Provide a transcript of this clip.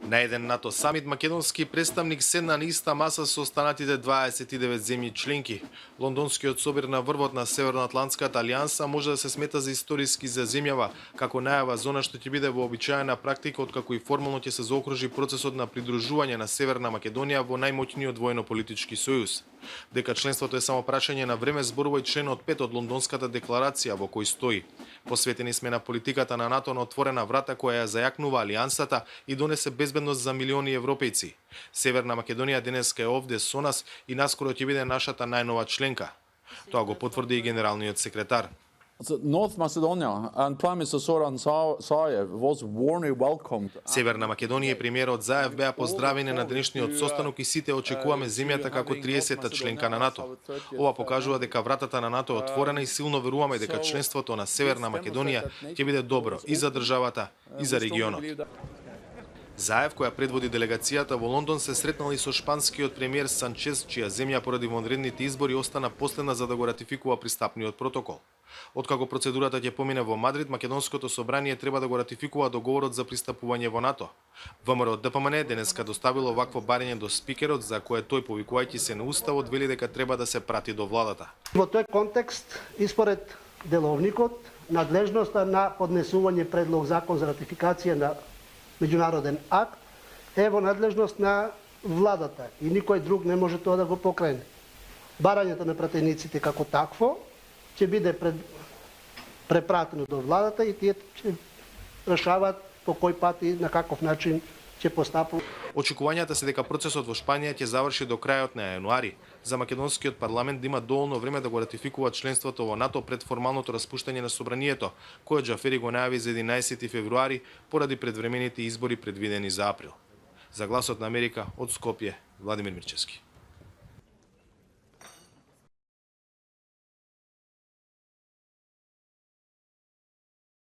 На еден НАТО самит македонски представник седна на иста маса со останатите 29 земји членки. Лондонскиот собир на врвот на Северноатлантската алијанса може да се смета за историски за земјава, како најава зона што ќе биде вообичаена практика откако и формално ќе се заокружи процесот на придружување на Северна Македонија во најмоќниот војно-политички сојуз. Дека членството е само прашање на време зборува и членот 5 од Лондонската декларација во кој стои: посветени сме на политиката на НАТО на отворена врата која ја зајакнува алијансата и донесе безбедност за милиони европејци. Северна Македонија денеска е овде со нас и наскоро ќе биде нашата најнова членка. Тоа го потврди и генералниот секретар. North Macedonia and Prime Minister Zoran Zaev was warmly welcomed. Северна Македонија и премиерот Заев беа поздравени на денешниот состанок и сите очекуваме земјата како 30-та членка на НАТО. Ова покажува дека вратата на НАТО е отворена и силно веруваме дека членството на Северна Македонија ќе биде добро и за државата и за регионот. Заев, која предводи делегацијата во Лондон, се сретнал и со шпанскиот премиер Санчез, чија земја поради вонредните избори остана последна за да го ратификува пристапниот протокол. Откако процедурата ќе помине во Мадрид, македонското собрание треба да го ратификува договорот за пристапување во НАТО. ВМРО ДПМН денеска доставило вакво барање до спикерот, за кое тој, повикувајќи се на уставот, вели дека треба да се прати до владата. Во тој контекст, испоред деловникот, надлежноста на поднесување предлог закон за ратификација на меѓународен акт е во надлежност на владата и никој друг не може тоа да го покрене. Барањето на пратениците како такво ќе биде препратено до владата и тие ќе решаваат по кој пат и на каков начин ќе постапуваат. Очекувањата се дека процесот во Шпанија ќе заврши до крајот на јануари. За македонскиот парламент да има доволно време да го ратификува членството во НАТО пред формалното распуштање на собранието, кое Џафери го најави за 11 февруари поради предвремените избори предвидени за април. За Гласот на Америка од Скопје, Владимир Мирчевски.